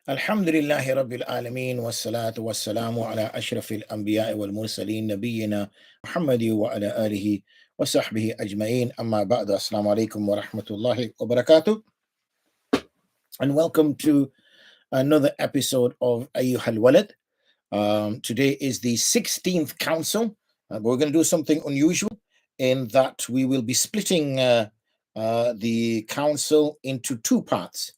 Alhamdulillahi Rabbil Alameen wa salatu wa salamu ala ashrafil anbiya'i wal mursaleen nabiyyina Muhammadi wa ala alihi wa sahbihi ajma'een amma ba'du. Assalamu alaikum wa rahmatullahi wa barakatuh, and welcome to another episode of Ayyuh al-Walad. Today is the 16th Counsel. We're going to do something unusual in that we will be splitting the Counsel into two parts.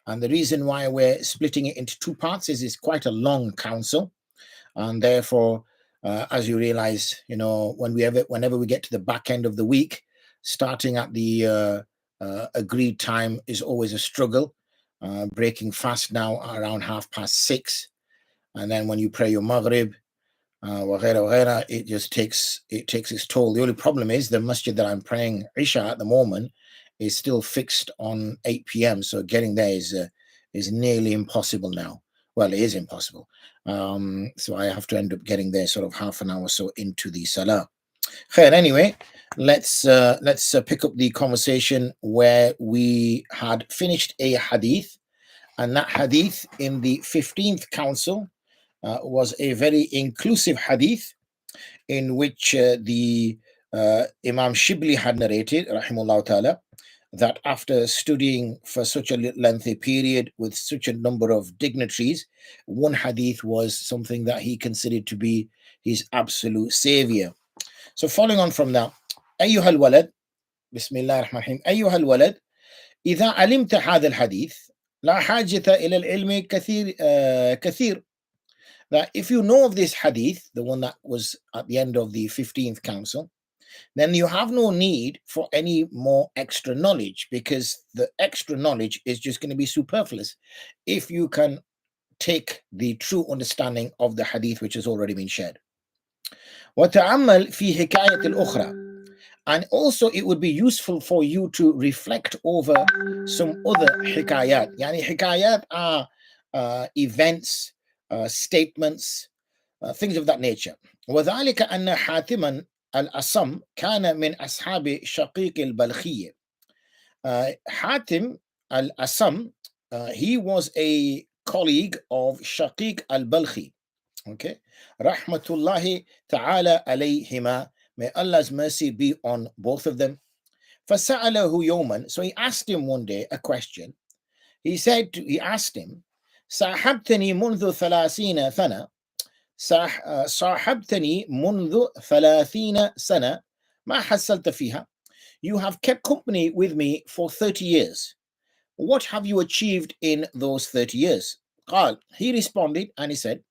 And the reason why we're splitting it into two parts is it's quite a long counsel. And therefore, as you realize, whenever we get to the back end of the week, starting at the agreed time is always a struggle. Breaking fast now around 6:30. And then when you pray your Maghrib, it just takes its toll. The only problem is the masjid that I'm praying Isha at the moment is still fixed on 8 p.m. So getting there is nearly impossible now. Well, it is impossible. So I have to end up getting there sort of half an hour or so into the Salah. Anyway, let's pick up the conversation where we had finished a hadith, and that hadith in the 15th Counsel was a very inclusive hadith in which the Imam Shibli had narrated, rahimahullah ta'ala, that after studying for such a lengthy period with such a number of dignitaries, one hadith was something that he considered to be his absolute savior. So following on from that, Ayyuh al-Walad, Bismillah ar-Rahman ar-Rahim, Ayyuh al-Walad, إذا علمت هذا الحديث لا حاجة إلى العلم كثير. That if you know of this hadith, the one that was at the end of the 15th Counsel, then you have no need for any more extra knowledge, because the extra knowledge is just going to be superfluous if you can take the true understanding of the hadith which has already been shared. وَتَعَمَّلْ فِي حِكَايَةِ الْأُخْرَى. And also it would be useful for you to reflect over some other hikayat. Yani hikayat are events, statements, things of that nature. وذلك أن حاتما الأصم كان من أصحاب شقيق البلخية. Hatim al-Asam, he was a colleague of Shaqiq al-Balkhi. Okay, rahmatullahi ta'ala alayhima, may Allah's mercy be on both of them. فسأله يوما, so he asked him one day a question. He asked him, صاحبتني منذ 30 سنة صاحبتني منذ 30 سنة ما حصلت فيها. You have kept company with me for 30 years. What have you achieved in those 30 years? قال, he responded and he said,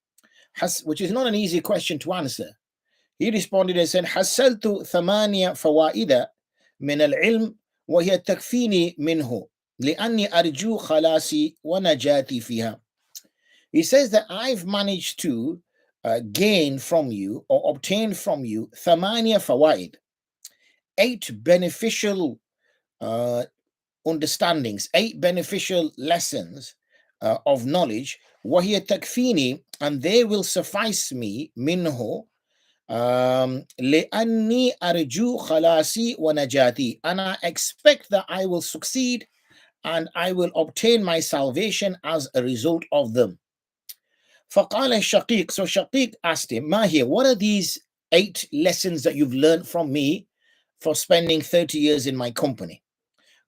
which is not an easy question to answer. He responded and said, حصلت 8 فوائد من العلم وهي تكفيني منه لأني أرجو خلاصي ونجاتي فيها. He says that I've managed to gain from you or obtain from you 8 fawaid, 8 beneficial understandings, 8 beneficial lessons of knowledge, وهي تكفيني, and they will suffice me, منه, لأني أرجو خلاصي ونجاتي, and I expect that I will succeed and I will obtain my salvation as a result of them. فقال الشقيق, so Shaqiq asked him, ما هي, what are these 8 lessons that you've learned from me for spending 30 years in my company?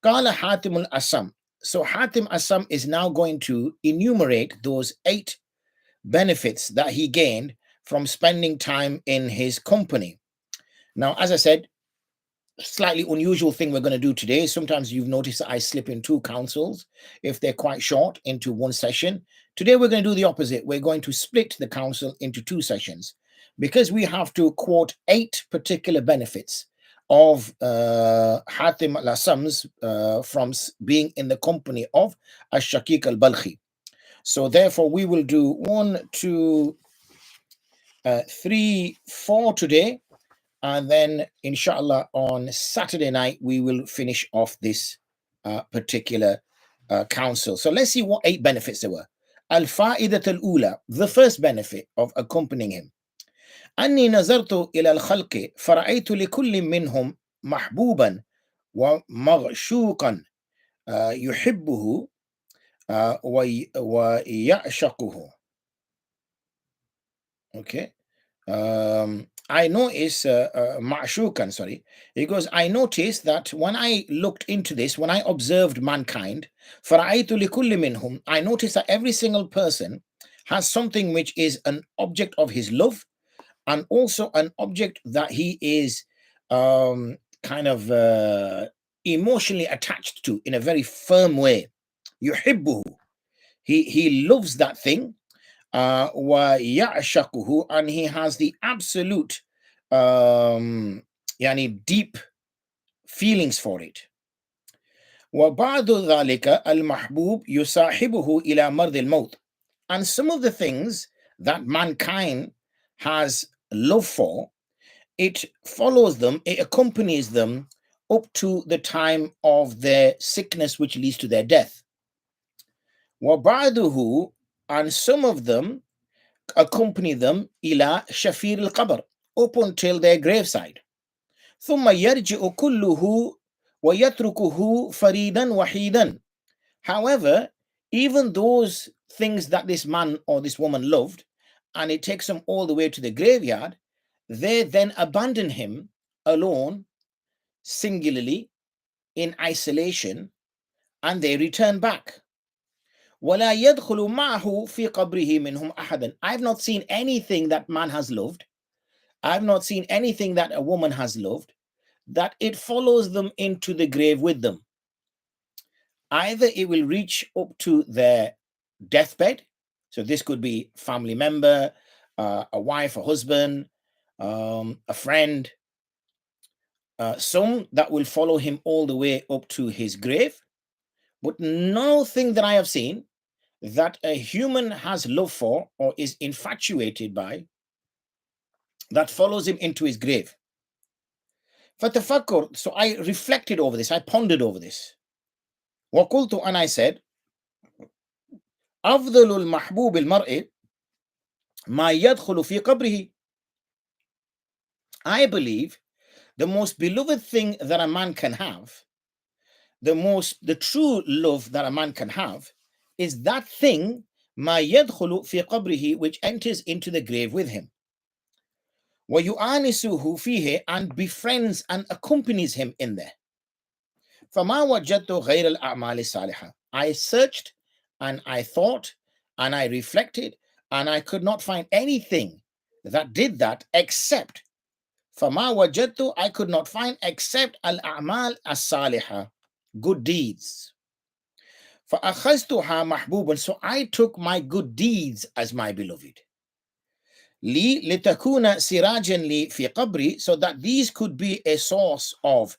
قال حاتم الأسم, so Hatim Asam is now going to enumerate those 8 benefits that he gained from spending time in his company. Now, as I said, slightly unusual thing we're going to do today. Sometimes you've noticed that I slip in 2 counsels if they're quite short into one session. Today we're going to do the opposite. We're going to split the counsel into 2 sessions because we have to quote 8 particular benefits of Hatim al-Asam's from being in the company of Ash-Shaqiq al-Balkhi. So therefore we will do 1, 2, 3, 4 today, and then inshallah on Saturday night we will finish off this particular counsel. So let's see what 8 benefits there were. Al-Fa'idat al-Ula, the first benefit of accompanying him. أني نظرت إلى الخلق فرأيت لكل منهم محبوبا ومغشوقا يحبه وَيَعْشَقُهُ. Okay. I notice Ma'shukan, sorry. He goes, I noticed that when I looked into this, when I observed mankind, فَرَأَيْتُ لِكُلِّ مِنْهُمْ, I noticed that every single person has something which is an object of his love, and also an object that he is kind of emotionally attached to in a very firm way. يُحِبُّهُ. He loves that thing. وَيَعْشَقُهُ, and he has the absolute deep feelings for it. وَبَعْضُ ذَلِكَ الْمَحْبُوبُ يُصَاحِبُهُ إِلَى مَرْضِ الْمَوْتِ. And some of the things that mankind has love for, it follows them, it accompanies them up to the time of their sickness, which leads to their death. وَبَعْضُهُ, and some of them accompany them ila shafir al-qabr, up until their graveside. ثم يرجع كله ويتركه فريدا وحيدا. However, even those things that this man or this woman loved, and it takes them all the way to the graveyard, they then abandon him alone, singularly, in isolation, and they return back. وَلَا يَدْخُلُ مَعَهُ فِي قَبْرِهِ مِنْهُمْ أَحَدًا. I've not seen anything that man has loved. I've not seen anything that a woman has loved, that it follows them into the grave with them. Either it will reach up to their deathbed. So this could be family member, a wife, a husband, a friend, some that will follow him all the way up to his grave. But nothing that I have seen that a human has love for or is infatuated by that follows him into his grave. فَتَفَكُّرْ, so I reflected over this, I pondered over this. وَقُلْتُ, and I said, أَفْضَلُ الْمَحْبُوبِ الْمَرْءِ مَا يَدْخُلُ فِي قَبْرِهِ. I believe the most beloved thing that a man can have, the true love that a man can have, is that thing, مَا يَدْخُلُ فِي قَبْرِهِ, which enters into the grave with him. وَيُآنِسُهُ فِيهِ, and befriends and accompanies him in there. فَمَا وَجَدْتُ غَيْرَ الْأَعْمَالِ الصَّالِحَةِ. I searched and I thought and I reflected, and I could not find anything that did that except فَمَا وَجَدْتُ, I could not find except al-a'mal as-salihah, good deeds. فَأَخَذْتُهَا مَحْبُوبًا, so I took my good deeds as my beloved. لِي لِتَكُونَ سِرَاجًا لِي فِي قَبْرِي, so that these could be a source of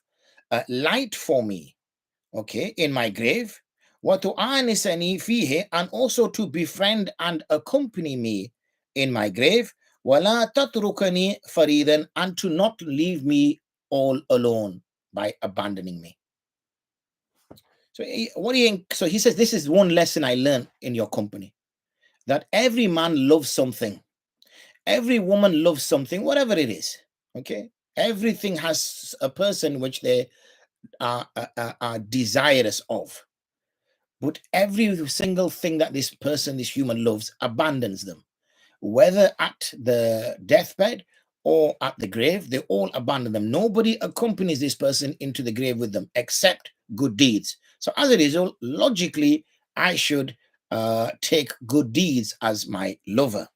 light for me, okay, in my grave. وَتُعَانِسَنِي فِيهِ, and also to befriend and accompany me in my grave. وَلَا تَتْرُكَنِي فَرِيدًا, and to not leave me all alone by abandoning me. So he says, this is one lesson I learned in your company, that every man loves something. Every woman loves something, whatever it is, okay? Everything has a person which they are desirous of. But every single thing that this person, this human loves, abandons them. Whether at the deathbed or at the grave, they all abandon them. Nobody accompanies this person into the grave with them except good deeds. So as a result, logically, I should take good deeds as my lover.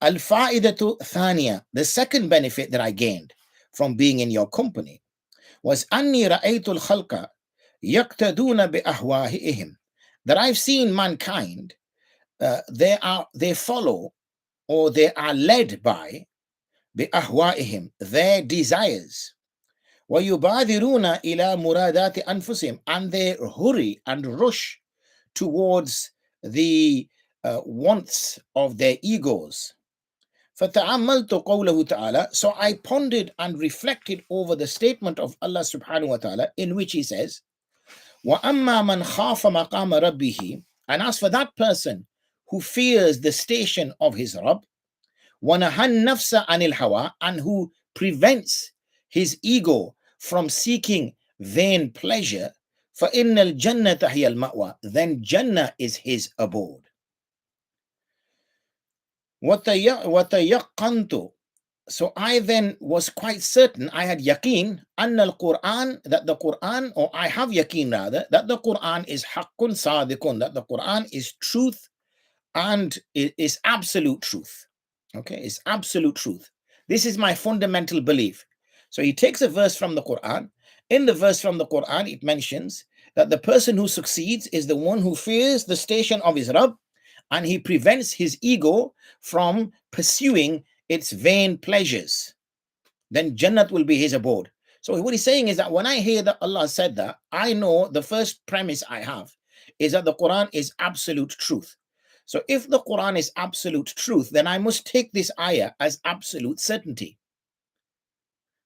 Al-fa'idatu thaniya, the second benefit that I gained from being in your company was anni ra'aytu al-khalqa yaqtaduna bi ahwa'ihim, that I've seen mankind, they follow or they are led by bi ahwa'ihim, their desires. Wa yubadiruna ila muradati anfusihim, and they hurry and rush towards the wants of their egos. فَتَعَمَّلْتُ قَوْلَهُ تَعَالَى, so I pondered and reflected over the statement of Allah subhanahu wa ta'ala, in which he says, وَأَمَّا مَنْ خَافَ مَقَامَ رَبِّهِ, and as for that person who fears the station of his Rabb, وَنَهَى النَّفْسَ عَنِ الْهَوَىٰ, and who prevents his ego from seeking vain pleasure, فَإِنَّ الْجَنَّةَ هِيَ الْمَأْوَى. Then Jannah is his abode. وَتَيَقَّنْتُ. So I then was quite certain, I had yaqeen, أن القرآن, that the Quran, or I have yaqeen rather, that the Quran is haqqun sadiqun, that the Quran is truth and it is absolute truth. Okay, it's absolute truth. This is my fundamental belief. So he takes a verse from the Quran. In the verse from the Quran, it mentions that the person who succeeds is the one who fears the station of his Rabb, and he prevents his ego from pursuing its vain pleasures. Then Jannat will be his abode. So what he's saying is that when I hear that Allah said that, I know the first premise I have is that the Quran is absolute truth. So if the Quran is absolute truth, then I must take this ayah as absolute certainty.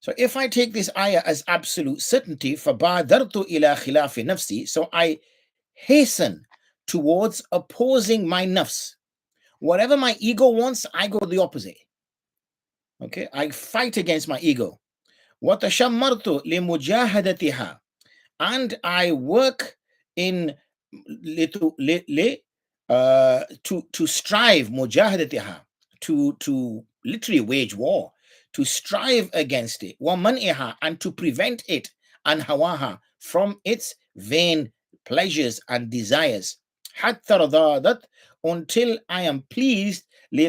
So if I take this ayah as absolute certainty, فَبَادَرْتُ إِلَى خِلَافِ نَفْسِي, so I hasten towards opposing my nafs. Whatever my ego wants, I go the opposite. Okay, I fight against my ego. وَتَشَمَّرْتُ لِمُجَاهَدَتِهَا, and I work in to strive, mujahadatiha, to literally wage war, to strive against it, وَمَنْئِهَا, and to prevent it, and hawaha, from its vain pleasures and desires, حَتَّى رَضَادَتْ, until I am pleased,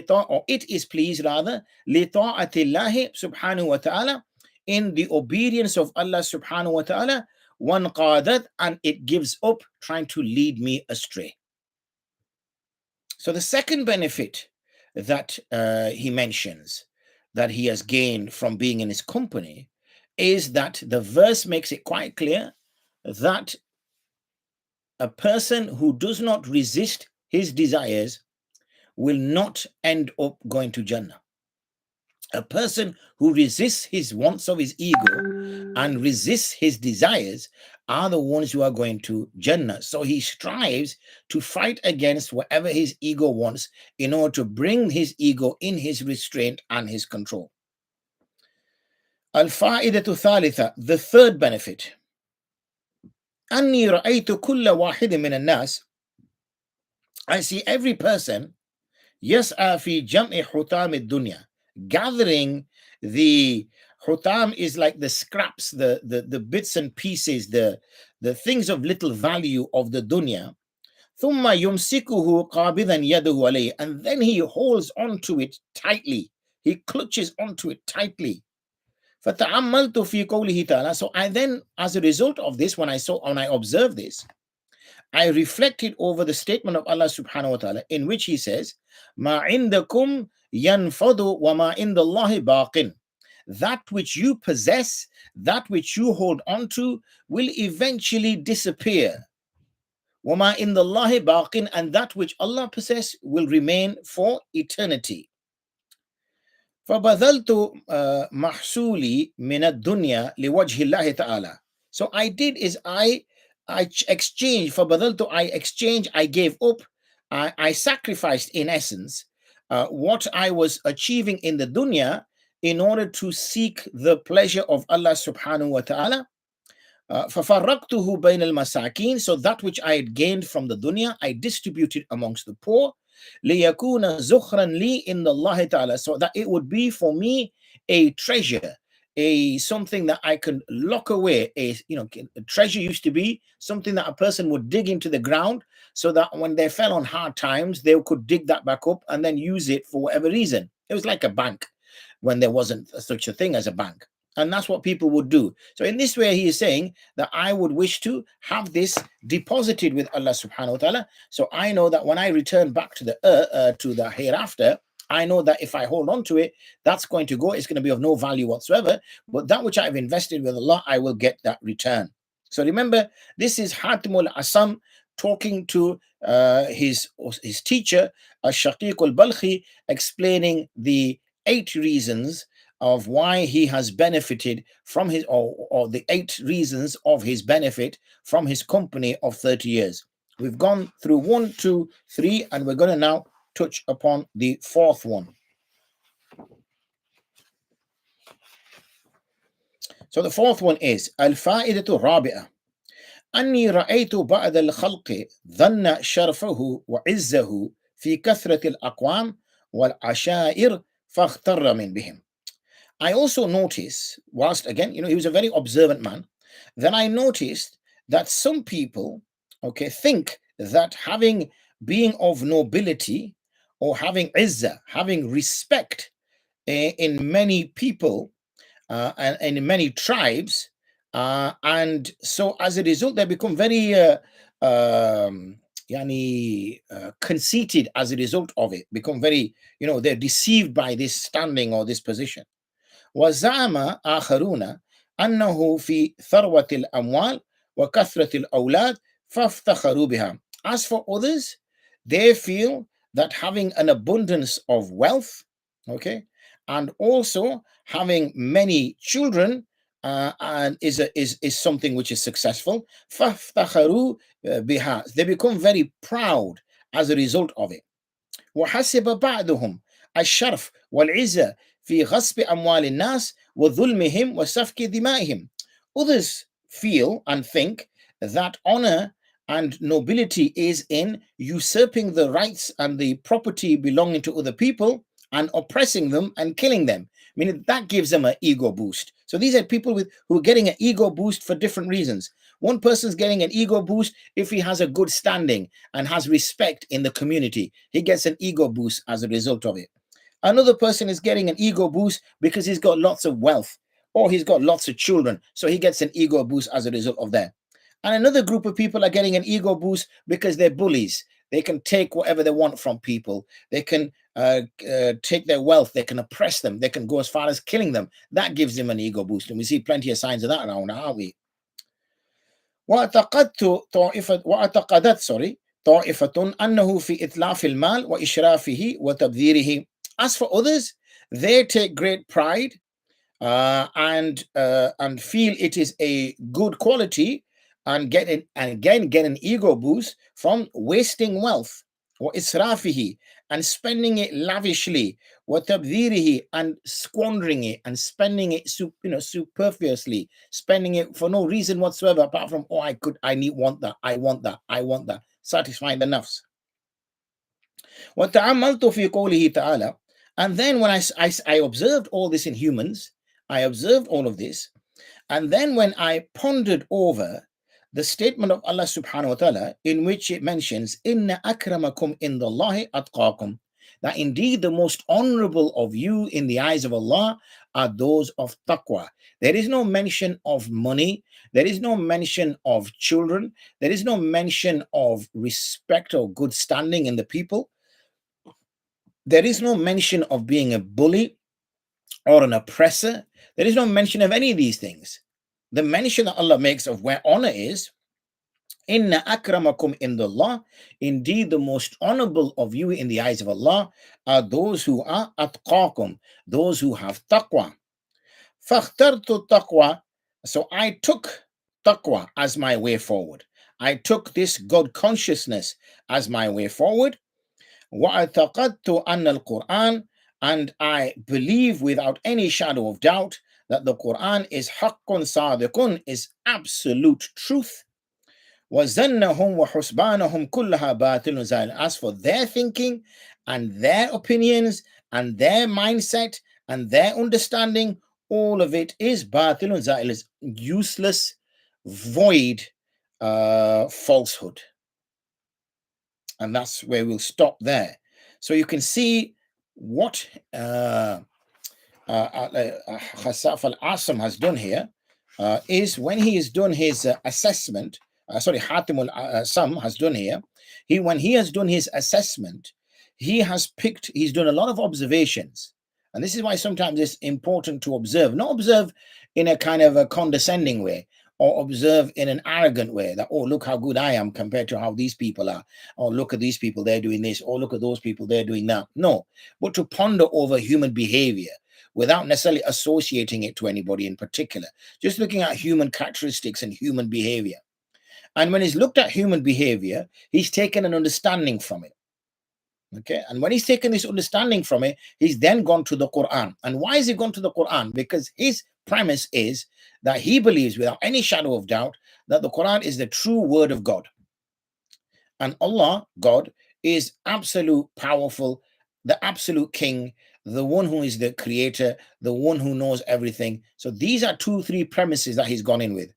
or it is pleased rather, لِطَاعَةِ اللَّهِ subhanahu wa ta'ala, in the obedience of Allah subhanahu wa ta'ala, وَانْقَادَتْ, and it gives up trying to lead me astray. So the second benefit that he mentions that he has gained from being in his company is that the verse makes it quite clear that a person who does not resist his desires will not end up going to Jannah. A person who resists his wants of his ego and resists his desires are the ones who are going to Jannah. So he strives to fight against whatever his ego wants in order to bring his ego in his restraint and his control. Al-fa'idatu thalitha, the third benefit. Anni ra'aytu kulla wahidin min an-nas, I see every person yas'a fi jam'i hutam ad-dunya, gathering the hutam is like the scraps, the bits and pieces, the things of little value of the dunya. Thumma yumsikuhu qabidan yadahu alayhi, and then he holds onto it tightly. He clutches onto it tightly. Fata'ammaltu fi qawlihi ta'ala. So I then, as a result of this, when I observed this, I reflected over the statement of Allah subhanahu wa ta'ala in which he says, Ma indakum yanfadu wa ma indallahi baqin. That which you possess, that which you hold on to, will eventually disappear. Wa ma indallahi baqin, and that which Allah possess will remain for eternity. فَبَذَلْتُ مَحْسُولِي مِنَ الدُّنْيَا لِوَجْهِ اللَّهِ تَعَالَى. So I did is I exchanged, فَبَذَلْتُ, I gave up, I sacrificed in essence what I was achieving in the dunya in order to seek the pleasure of Allah subhanahu wa ta'ala. فَفَرَّقْتُهُ بَيْنَ الْمَسَاكِينَ, so that which I had gained from the dunya, I distributed amongst the poor. لِيَكُونَ زُخْرًا لِي إِنَّ اللَّهِ تَعَالَى, so that it would be for me a treasure, something that I can lock away. A treasure used to be something that a person would dig into the ground so that when they fell on hard times, they could dig that back up and then use it for whatever reason. It was like a bank when there wasn't such a thing as a bank. And that's what people would do. So in this way, he is saying that I would wish to have this deposited with Allah subhanahu wa ta'ala. So I know that when I return back to the hereafter, I know that if I hold on to it, that's going to go. It's going to be of no value whatsoever. But that which I've invested with Allah, I will get that return. So remember, this is Hatim al-Asam talking to his teacher, Shaqiq al-Balkhi, explaining the 8 reasons of why he has benefited from his, or the 8 reasons of his benefit from his company of 30 years. We've gone through 1, 2, 3, and we're going to now touch upon the 4th one. So the 4th one is Al-Fa'idatu Rabi'ah. أني رأيت بعض الخلق ظن شرفه وعزه في كثرة الأقوام والعشائر فاغتر من بهم. I also noticed, whilst again, he was a very observant man, then I noticed that some people, think that being of nobility or having izzah, having respect in many people and in many tribes, and so as a result, they become very conceited as a result of it, become very, they're deceived by this standing or this position. وزعم آخرون أنه في ثروة الأموال وكثرة الأولاد فافتخروا بها. As for others, they feel that having an abundance of wealth, and also having many children, and is something which is successful. فافتخروا بها. They become very proud as a result of it. وحسب بعضهم الشرف والعزة في غصب أموال الناس وظلمهم وسفك دمائهم. Others feel and think that honor and nobility is in usurping the rights and the property belonging to other people and oppressing them and killing them. I mean, that gives them an ego boost. So these are people who are getting an ego boost for different reasons. One person's getting an ego boost if he has a good standing and has respect in the community. He gets an ego boost as a result of it. Another person is getting an ego boost because he's got lots of wealth or he's got lots of children. So he gets an ego boost as a result of that. And another group of people are getting an ego boost because they're bullies. They can take whatever they want from people. They can take their wealth. They can oppress them. They can go as far as killing them. That gives them an ego boost. And we see plenty of signs of that around, aren't we? وَأَعْتَقَدَتْ طائفة أنه في إتلاف المال وإشرافه وتبذيره. As for others, they take great pride and feel it is a good quality and get an ego boost from wasting wealth وإسرافه and spending it lavishly وتبذيره and squandering it and spending it superfluously, spending it for no reason whatsoever apart from I want that, satisfying the nafs. وتأملت في قوله تعالى. And then when I observed all this in humans, I observed all of this, and then when I pondered over the statement of Allah subhanahu wa ta'ala in which it mentions inna akramakum indallahi atqakum, that indeed the most honorable of you in the eyes of Allah are those of taqwa. There is no mention of money, there is no mention of children, there is no mention of respect or good standing in the people, there is no mention of being a bully or an oppressor. There is no mention of any of these things. The mention that Allah makes of where honor is, inna akramakum indallah, indeed the most honorable of you in the eyes of Allah are those who are atqakum, those who have taqwa. Fakhtartu taqwa, so I took taqwa as my way forward. I took this God consciousness as my way forward. وَأَعْتَقَدْتُ أَنَّ الْقُرْآنَ, and I believe without any shadow of doubt that the Quran is haqqun sadiqun, is absolute truth. وَزَنَّهُمْ وَحُسْبَانَهُمْ كُلَّهَا بَاطِلٌ زَائِلٌ. As for their thinking and their opinions and their mindset and their understanding, all of it is batilun za'il, is useless, void falsehood. And that's where we'll stop there. So you can see what Khassaf al-Asam has done here is when he has done his assessment, Hatim al-Asam has done here, when he has done his assessment, he's done a lot of observations. And this is why sometimes it's important to observe, not observe in a kind of a condescending way, or observe in an arrogant way that, oh, look how good I am compared to how these people are. Or look at these people, they're doing this. Or look at those people, they're doing that. No, but to ponder over human behavior without necessarily associating it to anybody in particular. Just looking at human characteristics and human behavior. And when he's looked at human behavior, he's taken an understanding from it. Okay, and when he's taken this understanding from it, he's then gone to the Quran. And why is he gone to the Quran? Because his premise is that he believes without any shadow of doubt that the Quran is the true word of God. And Allah, God, is absolute powerful, the absolute king, the one who is the creator, the one who knows everything. So these are 2-3 premises that he's gone in with.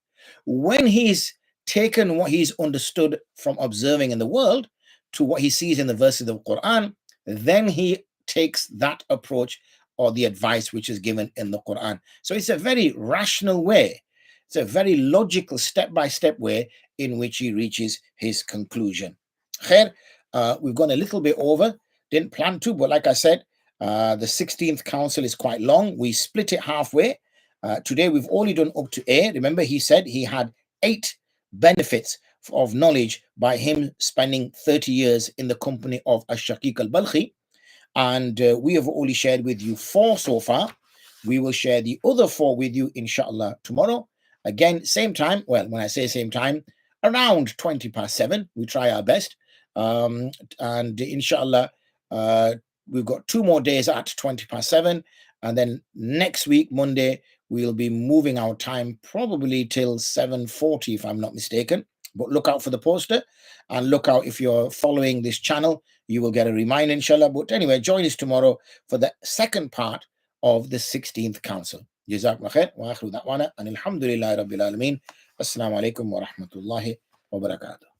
When he's taken what he's understood from observing in the world to what he sees in the verses of the Quran, then he takes that approach or the advice which is given in the Quran. So it's a very rational way. It's a very logical step-by-step way in which he reaches his conclusion. Khair, we've gone a little bit over. Didn't plan to, but like I said, the 16th council is quite long. We split it halfway. Today we've only done up to A. Remember, he said he had 8 benefits of knowledge by him spending 30 years in the company of Ash-Shaqiq al-Balkhi. And we have only shared with you 4 so far. We will share the other 4 with you, inshallah, tomorrow. Again, same time. Well, when I say same time, around 20 past 7. We try our best. And inshallah, we've got 2 more days at 20 past 7. And then next week, Monday, we'll be moving our time probably till 7:40, if I'm not mistaken. But look out for the poster, and look out if you're following this channel, you will get a reminder, inshallah. But anyway, join us tomorrow for the second part of the 16th council. Jazakumullah khair wa akhiru da'wana and alhamdulillahi rabbil alameen. Assalamu alaikum wa rahmatullahi wa barakatuh.